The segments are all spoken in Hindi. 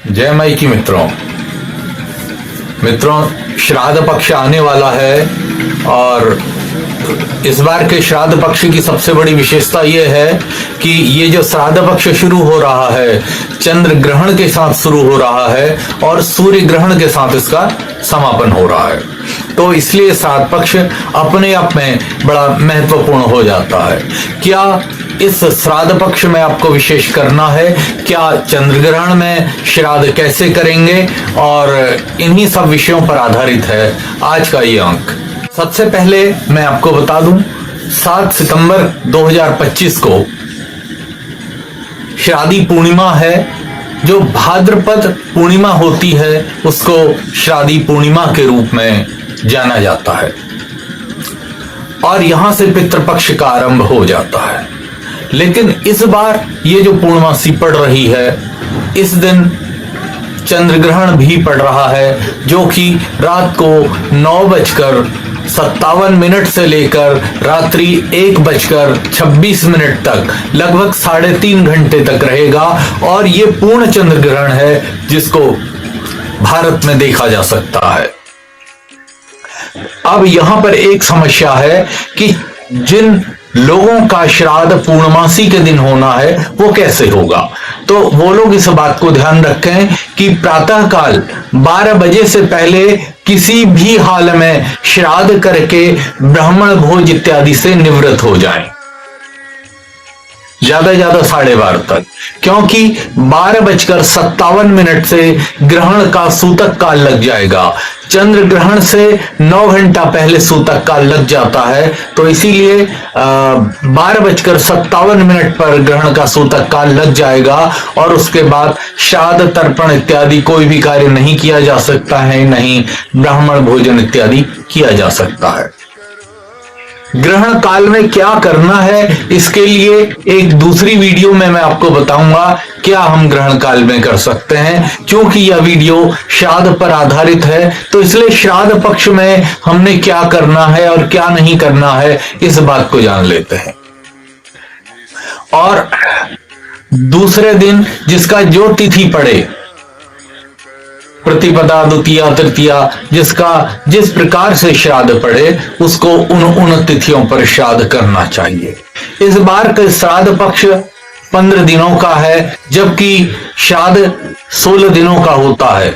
जय माई की मित्रों। श्राद्ध पक्ष आने वाला है और इस बार के श्राद्ध पक्ष की सबसे बड़ी विशेषता यह है कि ये जो श्राद्ध पक्ष शुरू हो रहा है चंद्र ग्रहण के साथ शुरू हो रहा है और सूर्य ग्रहण के साथ इसका समापन हो रहा है। तो इसलिए श्राद्ध पक्ष अपने आप में बड़ा महत्वपूर्ण हो जाता है। क्या इस श्राद्ध पक्ष में आपको विशेष करना है, क्या चंद्र ग्रहण में श्राद्ध कैसे करेंगे, और इन्हीं सब विषयों पर आधारित है आज का ये अंक। सबसे पहले मैं आपको बता दूं, 7 सितंबर 2025 को श्राद्धी पूर्णिमा है। जो भाद्रपद पूर्णिमा होती है उसको श्राद्धी पूर्णिमा के रूप में जाना जाता है और यहां से पितृपक्ष का आरंभ हो जाता है। लेकिन इस बार ये जो पूर्णमासी पड़ रही है, इस दिन चंद्र ग्रहण भी पड़ रहा है, जो कि रात को 9:57 से लेकर रात्रि 1:26 तक लगभग 3.5 घंटे तक रहेगा। और ये पूर्ण चंद्र ग्रहण है जिसको भारत में देखा जा सकता है। अब यहां पर एक समस्या है कि जिन लोगों का श्राद्ध पूर्णमासी के दिन होना है वो कैसे होगा। तो वो लोग इस बात को ध्यान रखें कि प्रातःकाल 12 बजे से पहले किसी भी हाल में श्राद्ध करके ब्राह्मण भोज इत्यादि से निवृत्त हो जाएं, ज्यादा 12:30 तक, क्योंकि 12:57 से ग्रहण का सूतक काल लग जाएगा। चंद्र ग्रहण से 9 घंटा पहले सूतक काल लग जाता है, तो इसीलिए 12:57 पर ग्रहण का सूतक काल लग जाएगा और उसके बाद श्राद्ध तर्पण इत्यादि कोई भी कार्य नहीं किया जा सकता है, नहीं ब्राह्मण भोजन इत्यादि किया जा सकता है। ग्रहण काल में क्या करना है, इसके लिए एक दूसरी वीडियो में मैं आपको बताऊंगा क्या हम ग्रहण काल में कर सकते हैं। क्योंकि यह वीडियो श्राद्ध पर आधारित है, तो इसलिए श्राद्ध पक्ष में हमने क्या करना है और क्या नहीं करना है इस बात को जान लेते हैं। और दूसरे दिन जिसका जो तिथि पड़े, प्रतिपदा, द्वितीया, तृतीया, जिस प्रकार से श्राद्ध पड़े उसको उन तिथियों पर श्राद्ध करना चाहिए। इस बार का श्राद्ध पक्ष 15 दिनों का है, जबकि श्राद्ध 16 दिनों का होता है।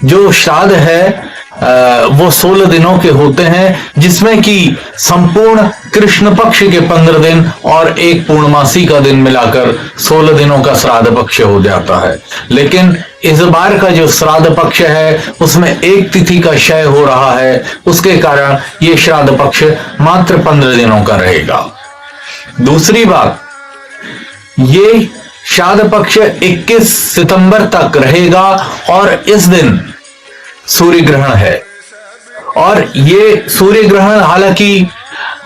जो श्राद्ध है वो 16 दिनों के होते हैं, जिसमें कि संपूर्ण कृष्ण पक्ष के 15 दिन और एक पूर्णमासी का दिन मिलाकर 16 दिनों का श्राद्ध पक्ष हो जाता है। लेकिन इस बार का जो श्राद्ध पक्ष है उसमें एक तिथि का क्षय हो रहा है, उसके कारण ये श्राद्ध पक्ष मात्र 15 दिनों का रहेगा। दूसरी बात, ये श्राद्ध पक्ष 21 सितंबर तक रहेगा और इस दिन सूर्य ग्रहण है। और ये सूर्य ग्रहण हालांकि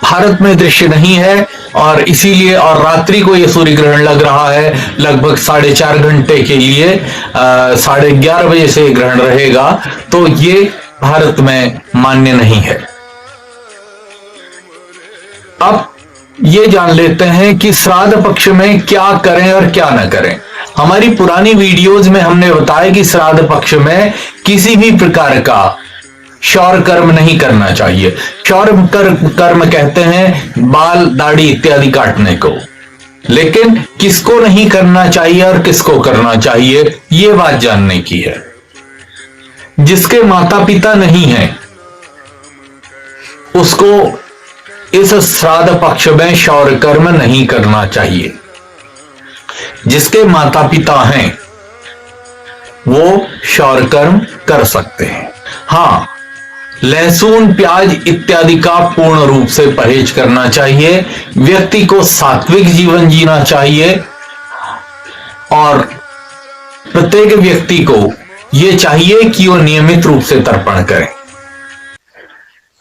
भारत में दृश्य नहीं है और इसीलिए, और रात्रि को ये सूर्य ग्रहण लग रहा है लगभग 4.5 घंटे के लिए, 11:30 बजे से ग्रहण रहेगा, तो ये भारत में मान्य नहीं है। अब ये जान लेते हैं कि श्राद्ध पक्ष में क्या करें और क्या न करें। हमारी पुरानी वीडियोज में हमने बताया कि श्राद्ध पक्ष में किसी भी प्रकार का क्षौर कर्म नहीं करना चाहिए। क्षौर कर्म कहते हैं बाल, दाढ़ी इत्यादि काटने को। लेकिन किसको नहीं करना चाहिए और किसको करना चाहिए, ये बात जानने की है। जिसके माता पिता नहीं है उसको इस श्राद्ध पक्ष में क्षौर कर्म नहीं करना चाहिए। जिसके माता पिता हैं वो क्षौर कर्म कर सकते हैं। हाँ, लहसुन, प्याज इत्यादि का पूर्ण रूप से परहेज करना चाहिए। व्यक्ति को सात्विक जीवन जीना चाहिए और प्रत्येक व्यक्ति को यह चाहिए कि वो नियमित रूप से तर्पण करें।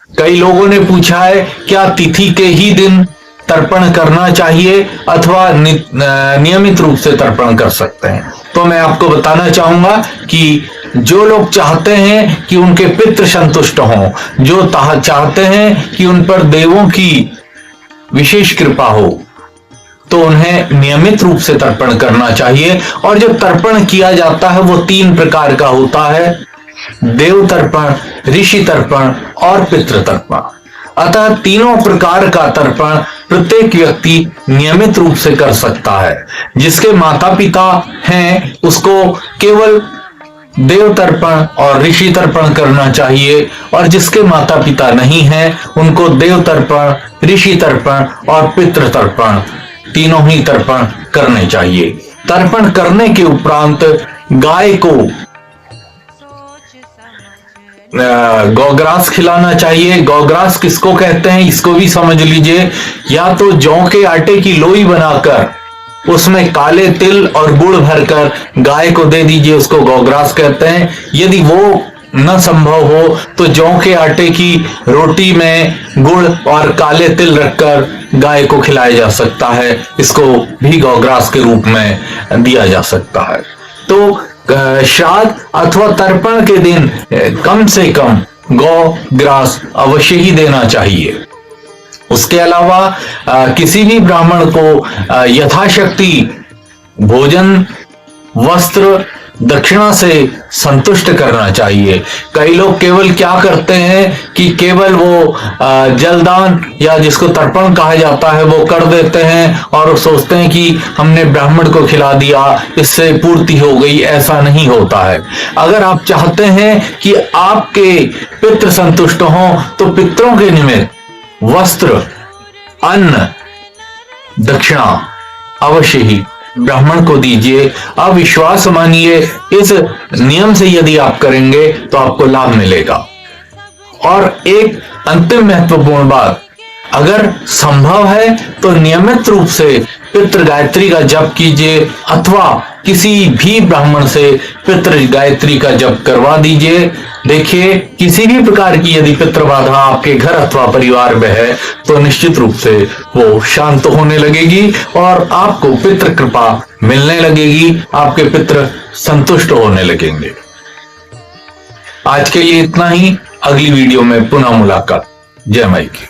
कई लोगों ने पूछा है क्या तिथि के ही दिन तर्पण करना चाहिए अथवा नियमित रूप से तर्पण कर सकते हैं। तो मैं आपको बताना चाहूंगा कि जो लोग चाहते हैं कि उनके पितृ संतुष्ट हों, जो चाहते हैं कि उन पर देवों की विशेष कृपा हो, तो उन्हें नियमित रूप से तर्पण करना चाहिए। और जो तर्पण किया जाता है वो 3 प्रकार का होता है, देव तर्पण, ऋषि तर्पण और पितृ तर्पण। अतः तीनों प्रकार का तर्पण प्रत्येक व्यक्ति नियमित रूप से कर सकता है। जिसके माता पिता हैं उसको केवल देव तर्पण और ऋषि तर्पण करना चाहिए, और जिसके माता पिता नहीं हैं उनको देव तर्पण, ऋषि तर्पण और पितृ तर्पण तीनों ही तर्पण करने चाहिए। तर्पण करने के उपरांत गाय को गौग्रास खिलाना चाहिए। गौग्रास किसको कहते हैं इसको भी समझ लीजिए। या तो जौ के आटे की लोई बनाकर उसमें काले तिल और गुड़ भरकर गाय को दे दीजिए, उसको गौग्रास कहते हैं। यदि वो न संभव हो तो जौ के आटे की रोटी में गुड़ और काले तिल रखकर गाय को खिलाया जा सकता है, इसको भी गौग्रास के रूप में दिया जा सकता है। तो श्राद्ध अथवा तर्पण के दिन कम से कम गौग्रास अवश्य ही देना चाहिए। उसके अलावा किसी भी ब्राह्मण को यथाशक्ति भोजन, वस्त्र, दक्षिणा से संतुष्ट करना चाहिए। कई लोग केवल क्या करते हैं कि केवल वो जलदान या जिसको तर्पण कहा जाता है वो कर देते हैं और सोचते हैं कि हमने ब्राह्मण को खिला दिया, इससे पूर्ति हो गई। ऐसा नहीं होता है। अगर आप चाहते हैं कि आपके पितृ संतुष्ट हों तो पितरों के निमित्त वस्त्र, अन्न, दक्षिणा अवश्य ही ब्राह्मण को दीजिए। आप विश्वास मानिए, इस नियम से यदि आप करेंगे तो आपको लाभ मिलेगा। और एक अंतिम महत्वपूर्ण बात, अगर संभव है तो नियमित रूप से पितृ गायत्री का जप कीजिए, अथवा किसी भी ब्राह्मण से पितृ गायत्री का जप करवा दीजिए। देखिए, किसी भी प्रकार की यदि पितृ बाधा आपके घर अथवा परिवार में है तो निश्चित रूप से वो शांत होने लगेगी और आपको पितृ कृपा मिलने लगेगी, आपके पितृ संतुष्ट होने लगेंगे। आज के लिए इतना ही। अगली वीडियो में पुनः मुलाकात। जय माई की।